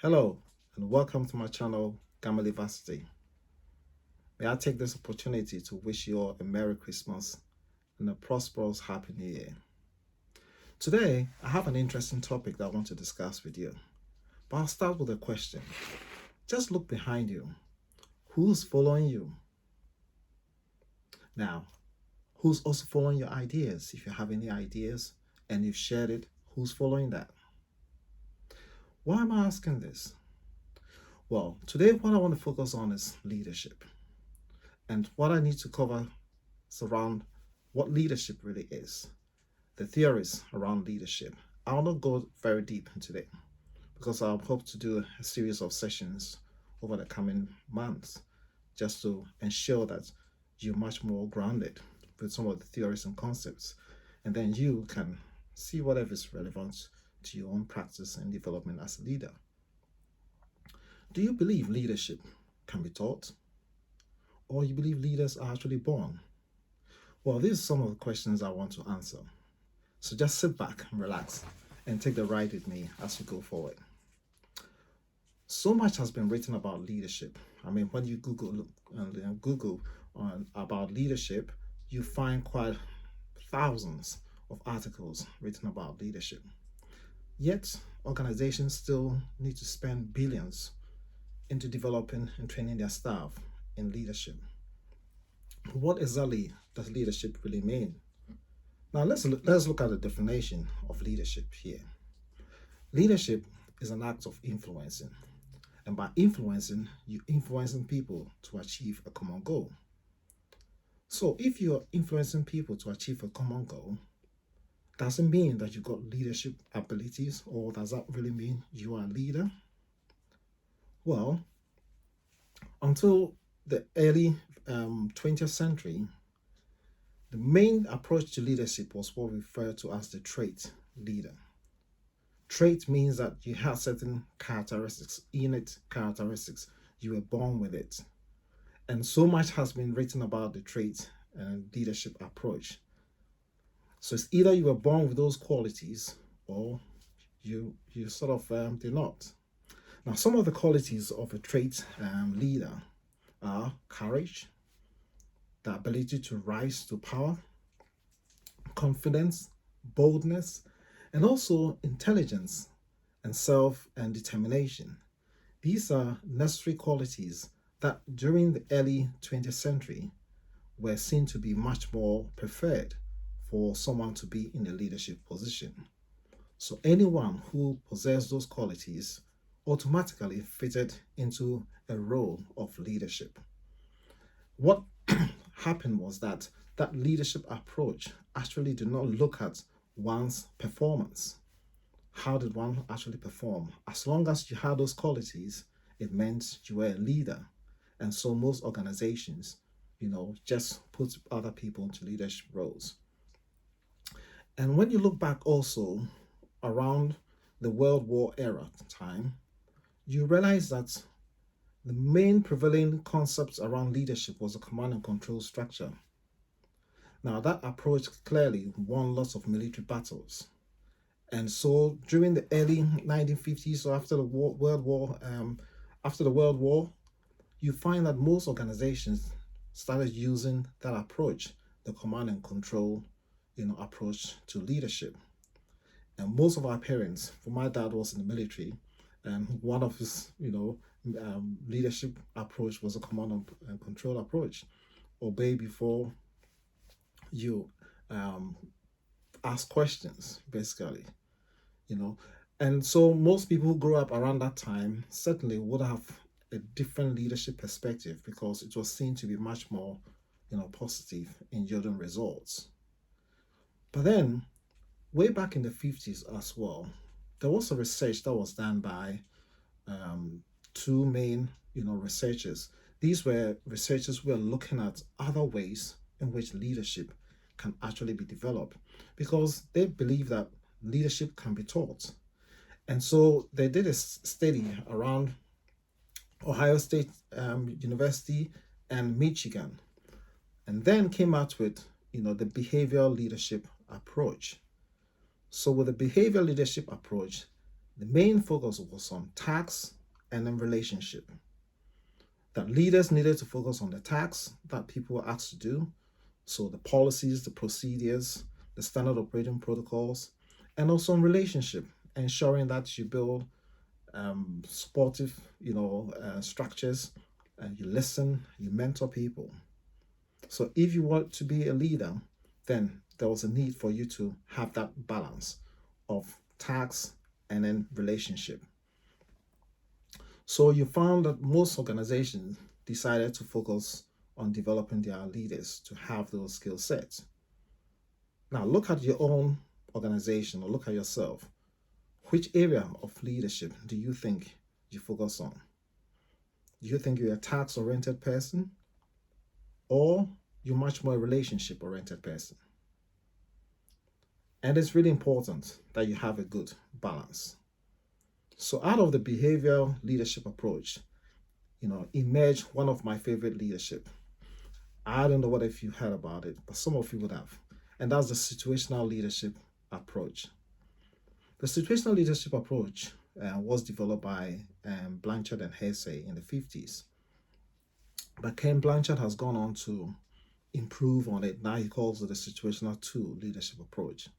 Hello and welcome to my channel Gamma Varsity. May I take this opportunity to wish you all a Merry Christmas and a prosperous Happy New Year. Today I have an interesting topic that I want to discuss with you, but I'll start with a question. Just look behind you. Who's following you? Now, who's also following your ideas? If you have any ideas and you've shared it, who's following that? Why am I asking this? Well, today what I want to focus on is leadership. And what I need to cover is around what leadership really is, the theories around leadership. I'll not go very deep into it because I hope to do a series of sessions over the coming months just to ensure that you're much more grounded with some of the theories and concepts. And then you can see whatever is relevant to your own practice and development as a leader. Do you believe leadership can be taught? Or you believe leaders are actually born? Well, these are some of the questions I want to answer. So just sit back and relax and take the ride with me as we go forward. So much has been written about leadership. I mean, when you Google about leadership, you find quite thousands of articles written about leadership. Yet, organizations still need to spend billions into developing and training their staff in leadership. What exactly does leadership really mean? Now let's look at the definition of leadership here. Leadership is an act of influencing, and by influencing, you're influencing people to achieve a common goal. So if you're influencing people to achieve a common goal, does it mean that you got leadership abilities, or does that really mean you are a leader? Well, until the early 20th century, the main approach to leadership was what we refer to as the trait leader. Trait means that you have certain characteristics, innate characteristics. You were born with it. And so much has been written about the trait and leadership approach. So it's either you were born with those qualities or you sort of did not. Now, some of the qualities of a trait leader are courage, the ability to rise to power, confidence, boldness, and also intelligence and self and determination. These are necessary qualities that during the early 20th century were seen to be much more preferred for someone to be in a leadership position. So anyone who possessed those qualities automatically fitted into a role of leadership. What happened was that leadership approach actually did not look at one's performance. How did one actually perform? As long as you had those qualities, it meant you were a leader. And so most organizations, just put other people into leadership roles. And when you look back also around the World War era time, you realize that the main prevailing concepts around leadership was a command and control structure. Now, that approach clearly won lots of military battles. And so during the early 1950s, so after the World War, you find that most organizations started using that approach, the command and control, approach to leadership. And most of our parents, for my dad was in the military, and one of his, leadership approach was a command and control approach. Obey before you ask questions, basically, And so most people who grew up around that time certainly would have a different leadership perspective because it was seen to be much more, positive in yielding results. But then, way back in the 50s as well, there was a research that was done by two main, researchers. These were researchers who were looking at other ways in which leadership can actually be developed because they believe that leadership can be taught. And so they did a study around Ohio State University and Michigan, and then came out with, the behavioral leadership approach. So with the behavioral leadership approach, The main focus was on tasks and then relationship. That leaders needed to focus on the tasks that people were asked to do, so the policies, the procedures, the standard operating protocols, and also on relationship, ensuring that you build supportive, structures, and you listen, you mentor people. So if you want to be a leader, then there was a need for you to have that balance of tasks and then relationship. So you found that most organizations decided to focus on developing their leaders to have those skill sets. Now look at your own organization or look at yourself. Which area of leadership do you think you focus on? Do you think you're a task oriented person or you're much more a relationship oriented person? And it's really important that you have a good balance. So out of the behavioral leadership approach, emerged one of my favorite leadership. I don't know what if you heard about it, but some of you would have. And that's the situational leadership approach. The situational leadership approach was developed by Blanchard and Hersey in the 50s. But Ken Blanchard has gone on to improve on it. Now he calls it the situational tool leadership approach.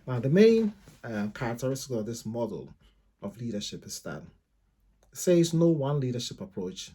Now, the main characteristic of this model of leadership is that it says no one leadership approach,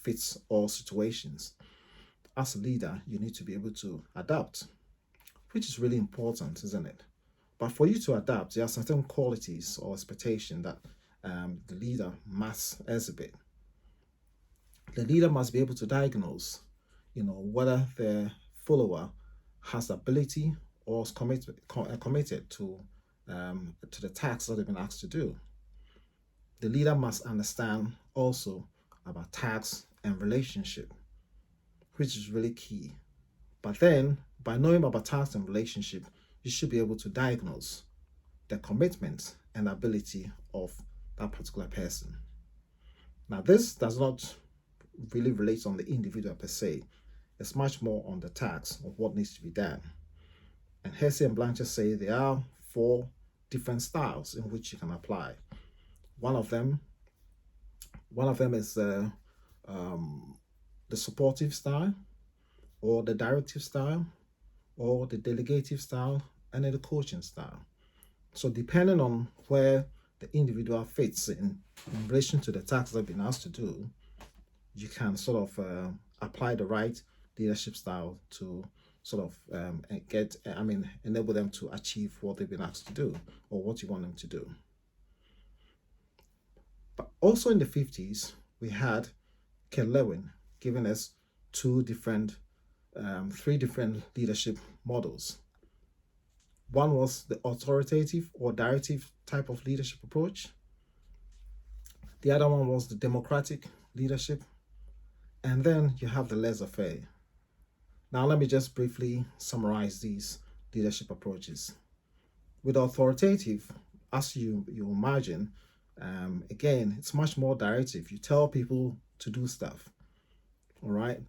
fits all situations. As a leader, you need to be able to adapt, which is really important, isn't it? But for you to adapt, there are certain qualities or expectations that the leader must exhibit. The leader must be able to diagnose, whether the follower has the ability or is committed to the tasks that they've been asked to do. The leader must understand also about tasks and relationship, which is really key. But then, by knowing about tasks and relationship, you should be able to diagnose the commitment and ability of that particular person. Now, this does not really relate on the individual per se. It's much more on the task of what needs to be done. And Hersey and Blanchard say there are 4 different styles in which you can apply. One of them is the supportive style, or the directive style, or the delegative style, and then the coaching style. So depending on where the individual fits in relation to the tasks they've been asked to do, you can sort of apply the right leadership style to sort of enable them to achieve what they've been asked to do or what you want them to do. But also in the 50s, we had Ken Lewin giving us 3 different leadership models. One was the authoritative or directive type of leadership approach. The other one was the democratic leadership. And then you have the laissez-faire. Now, let me just briefly summarize these leadership approaches. With authoritative, as you imagine, again, it's much more directive. You tell people to do stuff, all right?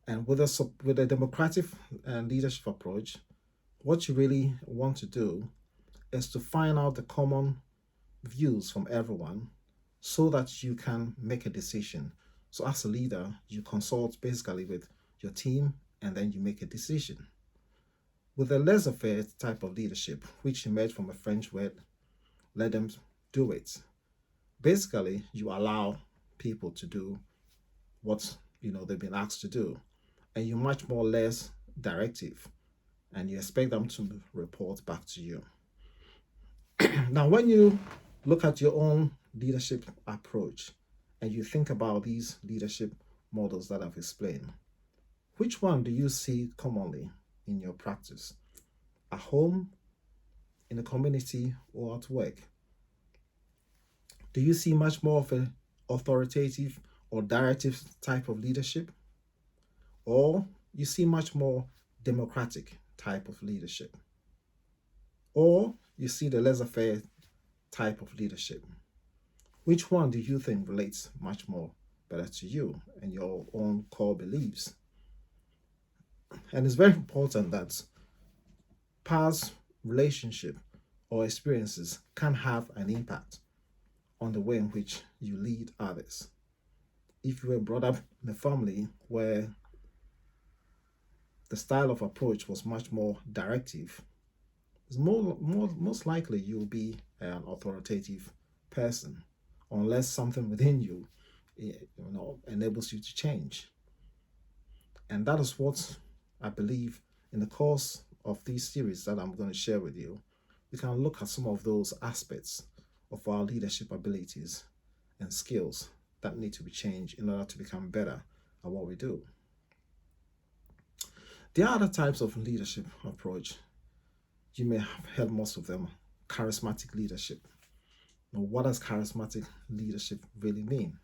And with a democratic leadership approach, what you really want to do is to find out the common views from everyone so that you can make a decision. So as a leader, you consult basically with your team and then you make a decision. With a laissez-faire type of leadership, which emerged from a French word, let them do it. Basically, you allow people to do what they've been asked to do, and you're much more less directive, and you expect them to report back to you. Now, when you look at your own leadership approach and you think about these leadership models that I've explained, which one do you see commonly in your practice? At home, in the community, or at work? Do you see much more of an authoritative or directive type of leadership? Or you see much more democratic type of leadership? Or you see the laissez-faire type of leadership? Which one do you think relates much more better to you and your own core beliefs? And it's very important that past relationship or experiences can have an impact on the way in which you lead others. If you were brought up in a family where the style of approach was much more directive, it's most likely you'll be an authoritative person, unless something within you, enables you to change. And that is what I believe in the course of these series that I'm going to share with you. We can look at some of those aspects of our leadership abilities and skills that need to be changed in order to become better at what we do. There are other types of leadership approach. You may have heard most of them. Charismatic leadership. Now, what does charismatic leadership really mean?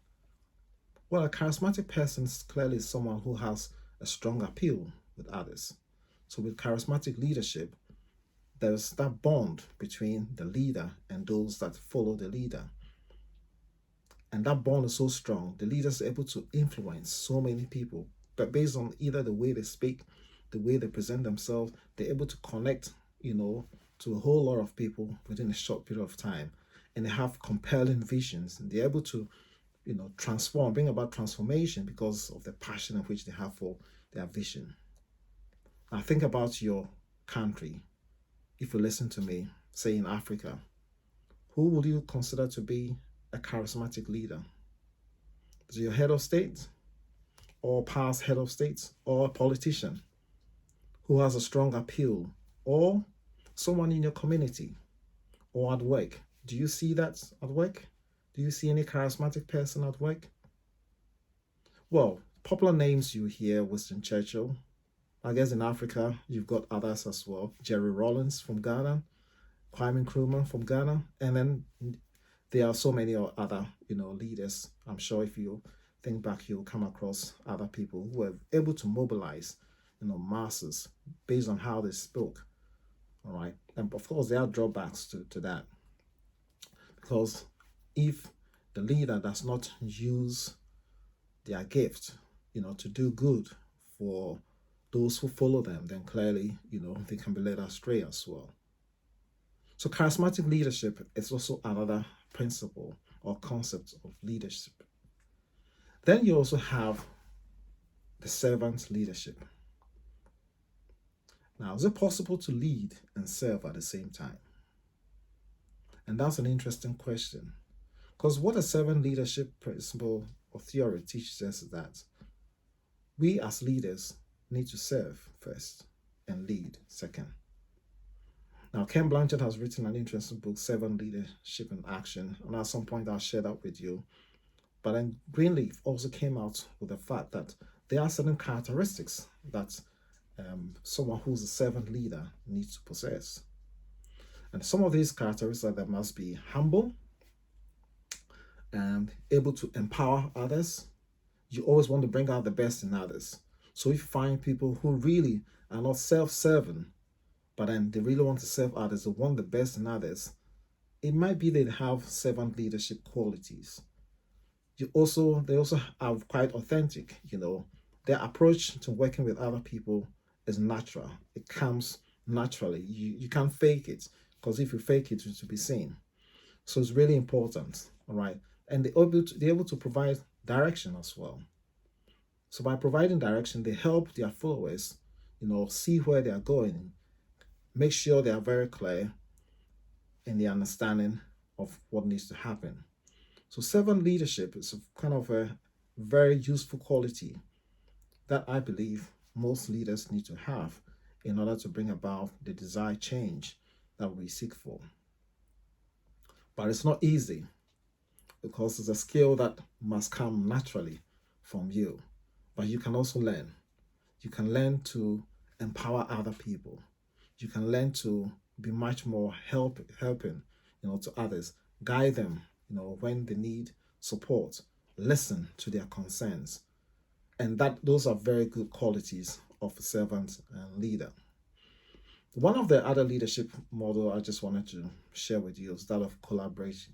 Well, a charismatic person is clearly someone who has a strong appeal with others. So with charismatic leadership, there's that bond between the leader and those that follow the leader. And that bond is so strong, the leader is able to influence so many people, but based on either the way they speak, the way they present themselves, they're able to connect, to a whole lot of people within a short period of time. And they have compelling visions, and they're able to, bring about transformation because of the passion in which they have for their vision. Now think about your country. If you listen to me, say in Africa, who would you consider to be a charismatic leader? Is it your head of state, or past head of state, or a politician who has a strong appeal, or someone in your community or at work? Do you see that at work? Do you see any charismatic person at work? Well, popular names you hear: Winston Churchill. I guess in Africa, you've got others as well. Jerry Rawlings from Ghana, Kwame Nkrumah from Ghana, and then there are so many other, leaders. I'm sure if you think back, you'll come across other people who were able to mobilize, masses based on how they spoke. All right. And of course, there are drawbacks to that. Because if the leader does not use their gift, to do good for those who follow them, then clearly, they can be led astray as well. So charismatic leadership is also another principle or concept of leadership. Then you also have the servant leadership. Now, is it possible to lead and serve at the same time? And that's an interesting question, because what a servant leadership principle or theory teaches us is that we as leaders need to serve first and lead second. Now, Ken Blanchard has written an interesting book, Servant Leadership in Action, and at some point I'll share that with you. But then Greenleaf also came out with the fact that there are certain characteristics that someone who's a servant leader needs to possess. And some of these characteristics are that must be humble and able to empower others. You always want to bring out the best in others. So if you find people who really are not self-serving, but then they really want to serve others, they want the best in others, it might be they have servant leadership qualities. They also are quite authentic. Their approach to working with other people is natural. It comes naturally. You can't fake it, because if you fake it, it will be seen. So it's really important, all right? And they're able to provide direction as well. So by providing direction, they help their followers, see where they are going, make sure they are very clear in the understanding of what needs to happen. So servant leadership is kind of a very useful quality that I believe most leaders need to have in order to bring about the desired change that we seek for. But it's not easy, because it's a skill that must come naturally from you. But you can also learn. You can learn to empower other people. You can learn to be much more helping, to others, guide them, when they need support, listen to their concerns. And those are very good qualities of a servant and leader. One of the other leadership model I just wanted to share with you is that of collaboration,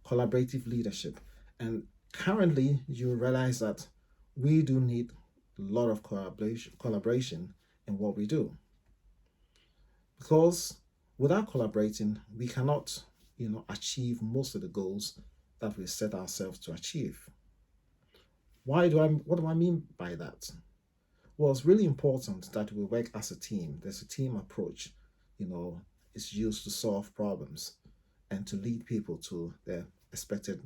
collaborative leadership. And currently, you realize that we do need a lot of collaboration in what we do, because Without collaborating, we cannot, achieve most of the goals that we set ourselves to achieve. What do I mean by that? Well, it's really important that we work as a team. There's a team approach, you know, it's used to solve problems and to lead people to their expected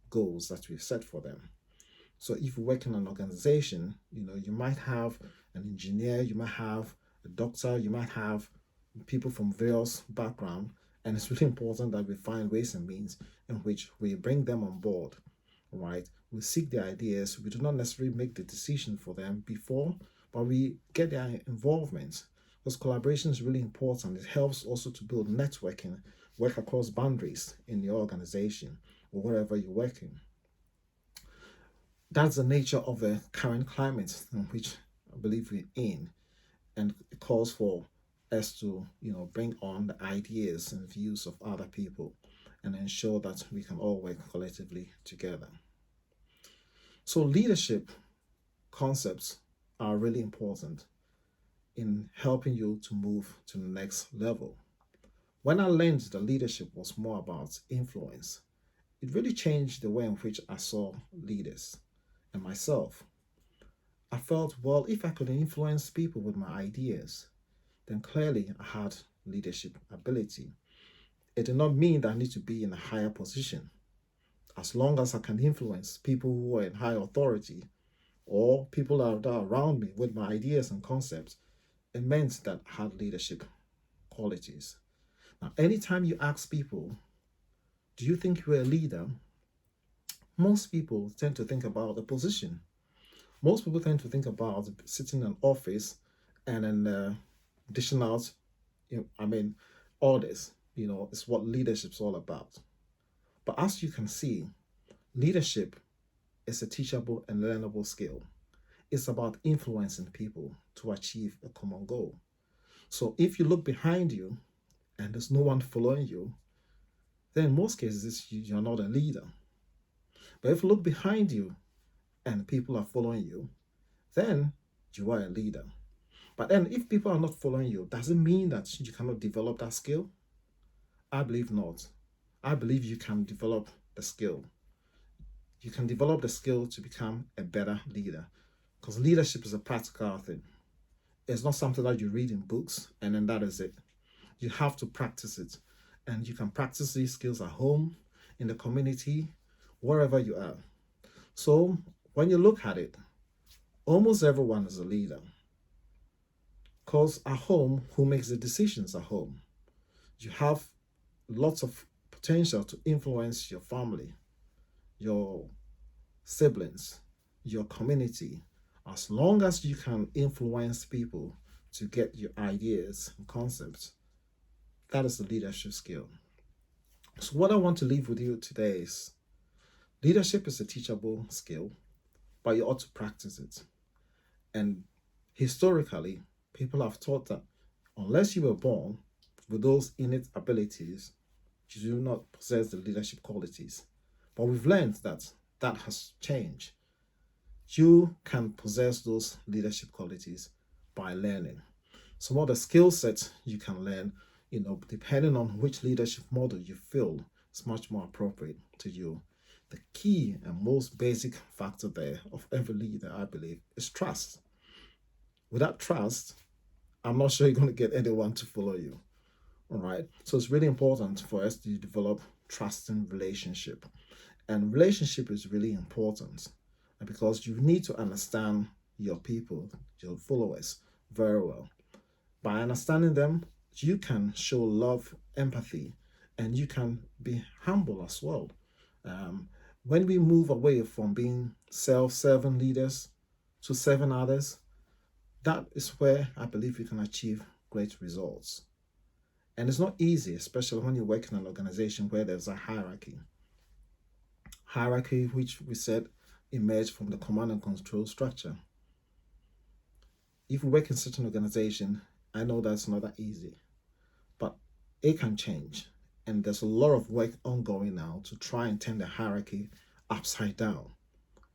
goals that we've set for them. So if you work in an organization, you might have an engineer, you might have a doctor, you might have people from various backgrounds, and it's really important that we find ways and means in which we bring them on board, right? We seek their ideas. We do not necessarily make the decision for them before, but we get their involvement because collaboration is really important. It helps also to build networking, work across boundaries in your organization or wherever you're working. That's the nature of the current climate in which I believe we're in, and it calls for us to, bring on the ideas and views of other people and ensure that we can all work collectively together. So leadership concepts are really important in helping you to move to the next level. When I learned that leadership was more about influence, it really changed the way in which I saw leaders and myself. I felt, well, if I could influence people with my ideas, then clearly I had leadership ability. It did not mean that I need to be in a higher position. As long as I can influence people who are in high authority or people that are around me with my ideas and concepts, it meant that I had leadership qualities. Now, anytime you ask people, do you think you're a leader? Most people tend to think about the position. Most people tend to think about sitting in an office and then dishing out, orders. It's what leadership's all about. But as you can see, leadership is a teachable and learnable skill. It's about influencing people to achieve a common goal. So if you look behind you and there's no one following you, then in most cases you're not a leader. But if you look behind you and people are following you, then you are a leader. But then if people are not following you, does it mean that you cannot develop that skill? I believe not. I believe you can develop the skill. You can develop the skill to become a better leader because leadership is a practical thing. It's not something that you read in books and then that is it. You have to practice it. And you can practice these skills at home, in the community, wherever you are. So when you look at it, almost everyone is a leader. Because at home, who makes the decisions at home? You have lots of potential to influence your family, your siblings, your community. As long as you can influence people to get your ideas and concepts, that is the leadership skill. So, what I want to leave with you today is leadership is a teachable skill, but you ought to practice it. And historically, people have taught that unless you were born with those innate abilities, you do not possess the leadership qualities. But we've learned that that has changed. You can possess those leadership qualities by learning. Some of the skill sets you can learn, depending on which leadership model you feel is much more appropriate to you. The key and most basic factor there of every leader, I believe, is trust. Without trust, I'm not sure you're going to get anyone to follow you. All right. So it's really important for us to develop trusting relationship. And relationship is really important because you need to understand your people, your followers, very well. By understanding them, you can show love, empathy, and you can be humble as well. Um, when we move away from being self-serving leaders to serving others, that is where I believe we can achieve great results. And it's not easy, especially when you work in an organization where there's a hierarchy. Hierarchy, which we said emerged from the command and control structure. If you work in such an organization, I know that's not that easy, but it can change. And there's a lot of work ongoing now to try and turn the hierarchy upside down,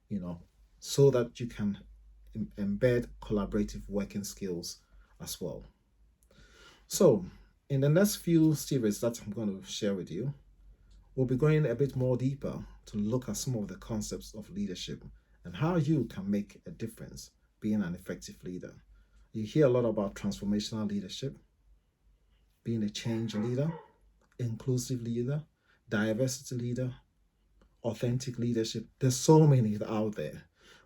you know, so that you can embed collaborative working skills as well. So, In the next few series that I'm going to share with you, we'll be going a bit more deeper to look at some of the concepts of leadership and how you can make a difference being an effective leader. You hear a lot about transformational leadership, being a change leader, inclusive leader, diversity leader, authentic leadership. There's so many out there.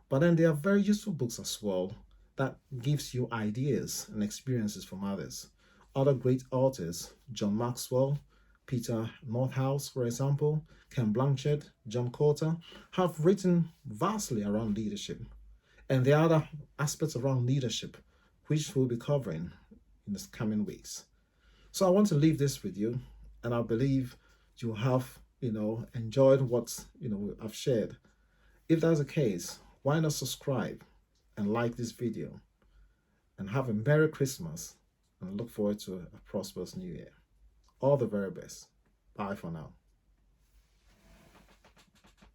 But then there are very useful books as well that gives you ideas and experiences from others. Other great authors, John Maxwell, Peter Northouse, for example, Ken Blanchard, John Coulter, have written vastly around leadership. And there are other aspects around leadership which we'll be covering in the coming weeks. So I want to leave this with you, and I believe you have, enjoyed what, I've shared. If that's the case, why not subscribe and like this video and have a Merry Christmas and look forward to a prosperous New Year. All the very best. Bye for now.